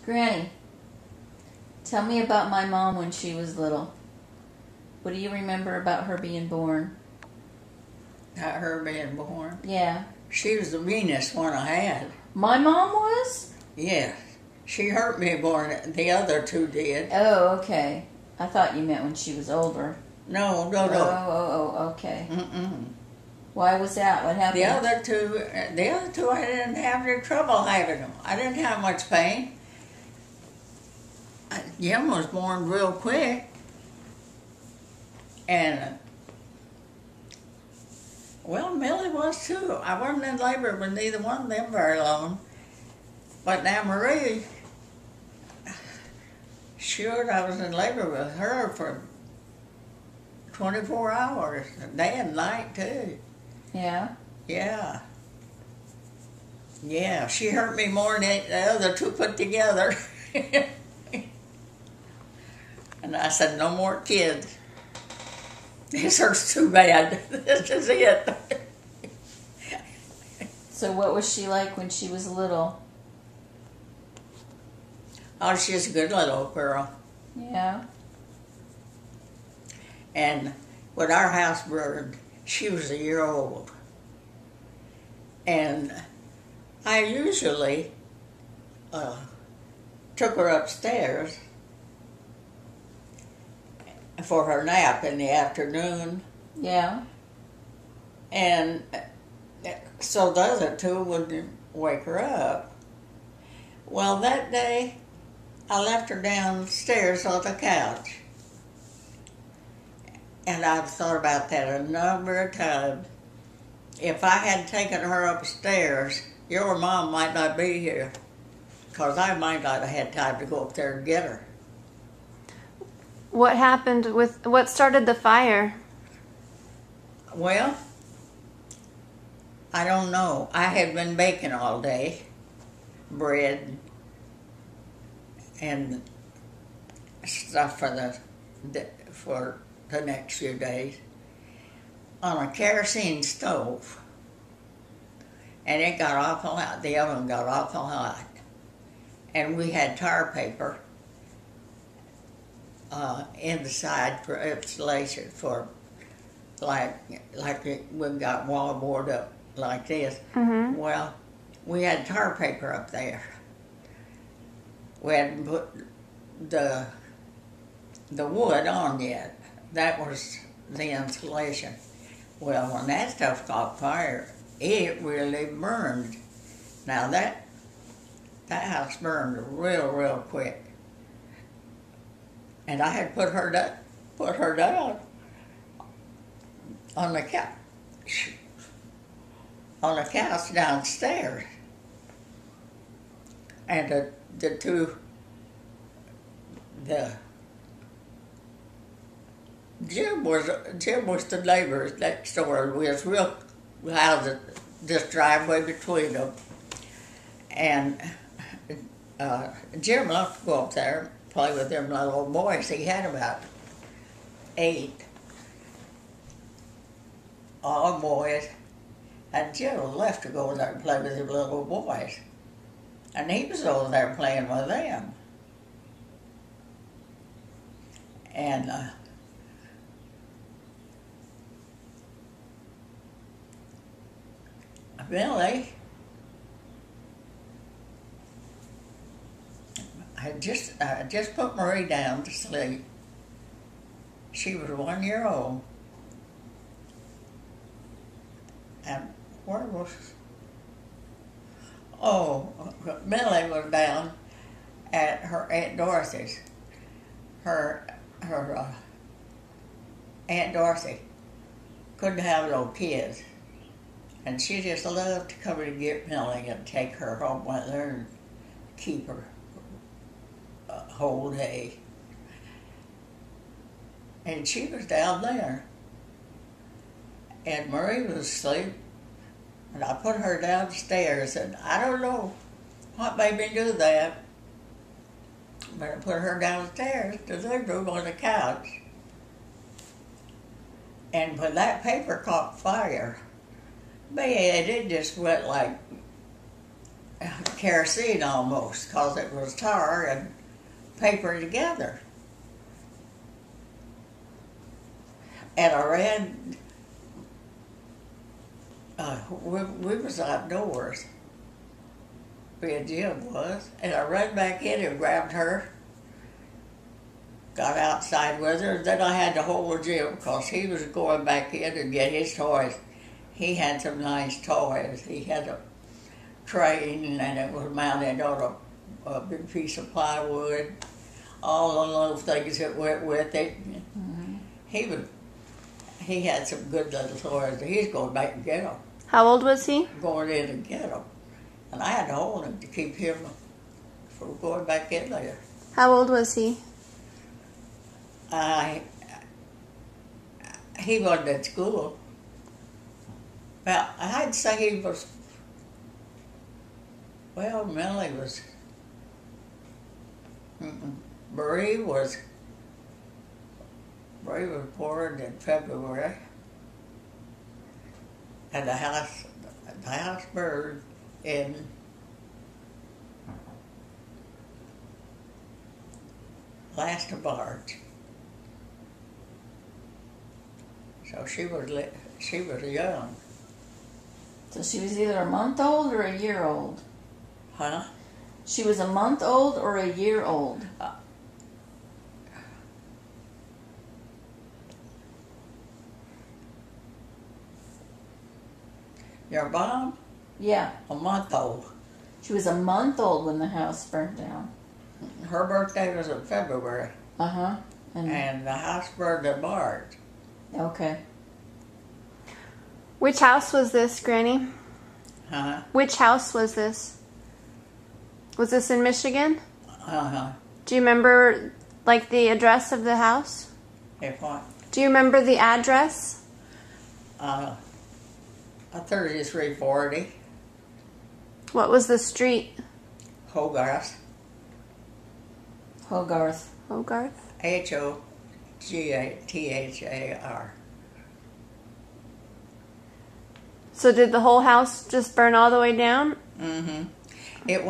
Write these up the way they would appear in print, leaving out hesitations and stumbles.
Granny, tell me about my mom when she was little. What do you remember about her being born? Not her being born. Yeah. She was the meanest one I had. My mom was? Yes. She hurt me born. The other two did. Oh, okay. I thought you meant when she was older. No. Oh, okay. Mm-mm. Why was that? What happened? The other two, I didn't have any trouble having them. I didn't have much pain. Jim was born real quick. And, well, Millie was too. I wasn't in labor with neither one of them very long. But now Marie, sure, I was in labor with her for 24 hours, day and night too. Yeah? Yeah. Yeah, she hurt me more than the other two put together. And I said, no more kids. This hurts too bad. This is it. So what was she like when she was little? Oh, she's a good little girl. Yeah? And when our house burned, she was a year old. And I usually took her upstairs for her nap in the afternoon. Yeah? And so the other two wouldn't wake her up. Well, that day, I left her downstairs on the couch. And I've thought about that a number of times. If I had taken her upstairs, your mom might not be here, because I might not have had time to go up there and get her. What happened with, what started the fire? Well, I don't know. I had been baking all day, bread and stuff for the next few days on a kerosene stove. And it got awful hot. The oven got awful hot. And we had tar paper inside for insulation for like we've got wallboard up like this. Mm-hmm. Well, we had tar paper up there. We hadn't put the wood on yet. That was the insulation. Well, when that stuff caught fire, it really burned. Now that house burned real quick. And I had put her down on the couch downstairs. And Jim was the neighbors next door. We was real houses, this driveway between them. And Jim loved to go up there and play with them little boys. He had about 8, all boys. And Jim left to go there and play with them little boys. And he was over there playing with them. And Billy, I just put Marie down to sleep. She was 1 year old. And where was... Oh, Millie was down at her Aunt Dorothy's. Her Aunt Dorothy couldn't have no kids. And she just loved to come and get Millie and take her home with her and keep her a whole day. And she was down there. And Marie was asleep. And I put her downstairs, and I don't know what made me do that. But I put her downstairs to the living room on the couch. And when that paper caught fire, man, it just went like kerosene almost, because it was tar and paper together. And I ran, we was outdoors, me and Jim was, and I ran back in and grabbed her, got outside with her, and then I had to hold Jim because he was going back in and get his toys. He had some nice toys. He had a train and it was mounted on a big piece of plywood, all the little things that went with it. Mm-hmm. He had some good little toys. He's going back and get them. How old was he? Going in and get them. And I had to hold him to keep him from going back in there. How old was he? He wasn't at school. Well, I'd say he was, well, Millie was, Bree was born in February, and the house burned in last of March. So she was young. So she was either a month old or a year old? Huh? She was a month old or a year old? Your mom? Yeah. A month old. She was a month old when the house burnt down. Her birthday was in February. Uh-huh. And the house burned in March. Okay. Which house was this, Granny? Huh? Which house was this? Was this in Michigan? Uh-huh. Do you remember, like, the address of the house? If what? Do you remember the address? 3340. What was the street? Hogarth. Hogarth. Hogarth? Hogathar. So did the whole house just burn all the way down? Mm-hmm. It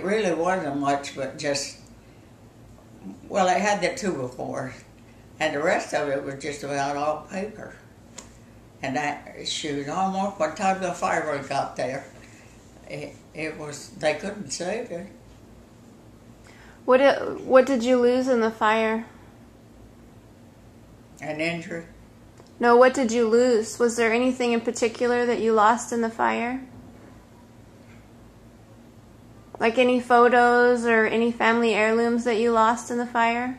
really wasn't much, but just, well, it had the 2x4, and the rest of it was just about all paper. And shoot, almost by the time the fireworks got there, it was, they couldn't save it. What did you lose in the fire? An injury. No, what did you lose? Was there anything in particular that you lost in the fire? Like any photos or any family heirlooms that you lost in the fire?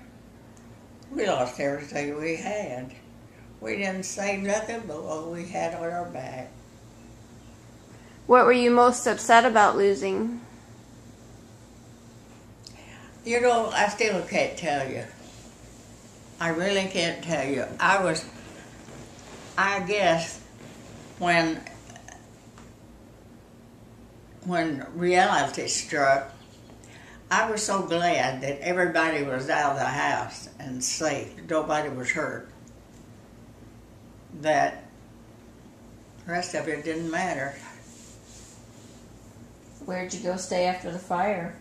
We lost everything we had. We didn't save nothing but what we had on our back. What were you most upset about losing? You know, I still can't tell you. I really can't tell you. I guess when reality struck, I was so glad that everybody was out of the house and safe. Nobody was hurt. That the rest of it didn't matter. Where'd you go stay after the fire?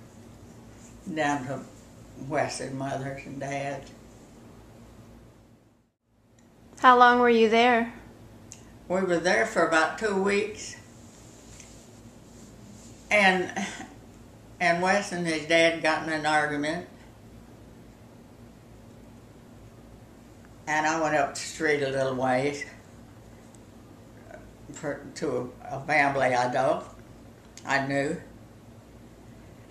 Down to Wes's mother's and dad's. How long were you there? We were there for about 2 weeks. And Wes and his dad got in an argument. And I went up the street a little ways to a family I knew.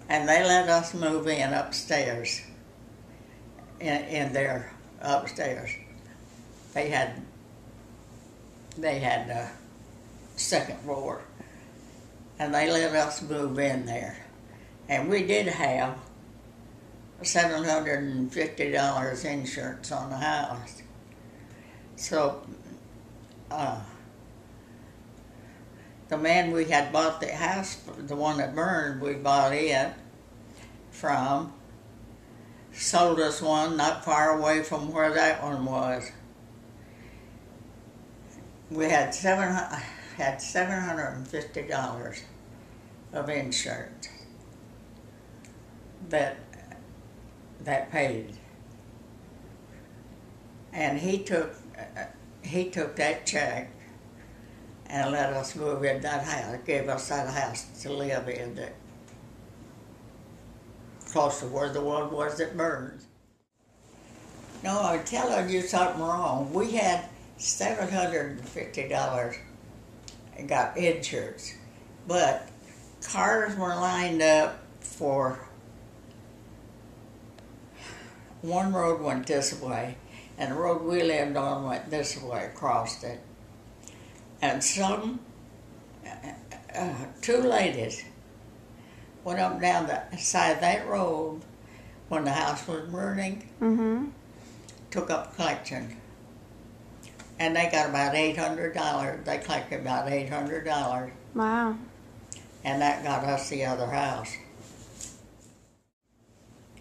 And they let us move in upstairs, in their upstairs. They had the second floor, and they let us move in there. And we did have $750 insurance on the house. So the man we had bought the house, the one that burned, we bought it from, sold us one not far away from where that one was. We had $750, of insurance that paid. And he took that check and let us move in that house, gave us that house to live in, that close to where the one was that burned. No, I'm telling you something wrong. We had $750 and got insurance, but cars were lined up for one road went this way, and the road we lived on went this way, across it. And two ladies went up and down the side of that road when the house was burning, took up collection. And they got about $800. They collected about $800. Wow. And that got us the other house.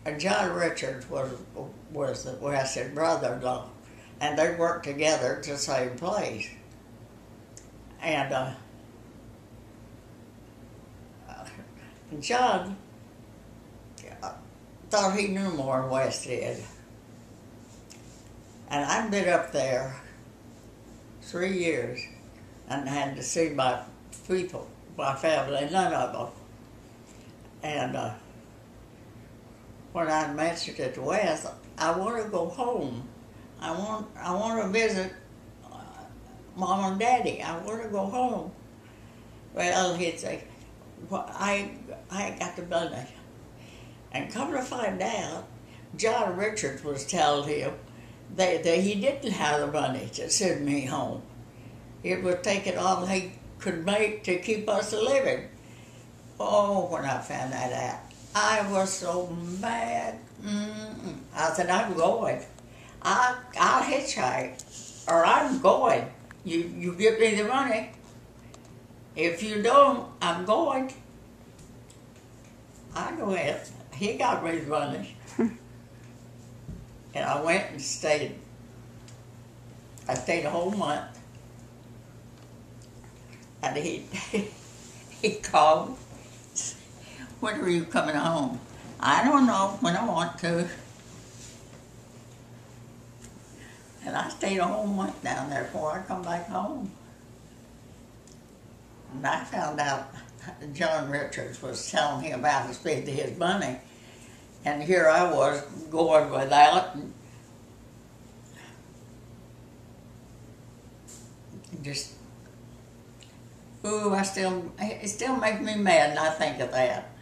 And John Richards was Wes's brother-in-law, and they worked together at the same place. And John thought he knew more than Wes did. And I'd been up there 3 years and had to see my people, my family, none of them. And when I mentioned it to Wes, I want to go home. I want to visit Mom and Daddy. I want to go home. Well, he'd say, well, I ain't got the money. And come to find out, John Richards was telling him that he didn't have the money to send me home. It was taking all he could make to keep us living. Oh, when I found that out, I was so mad. I said, I'm going. I'll hitchhike, or I'm going. You give me the money. If you don't, I'm going. I went. He got me the money. And I went and stayed. I stayed a whole month. And he called. When are you coming home? I don't know, when I want to. And I stayed a whole month down there before I come back home. And I found out John Richards was telling him about to spend his money. And here I was going without. And just, ooh, it still makes me mad when I think of that.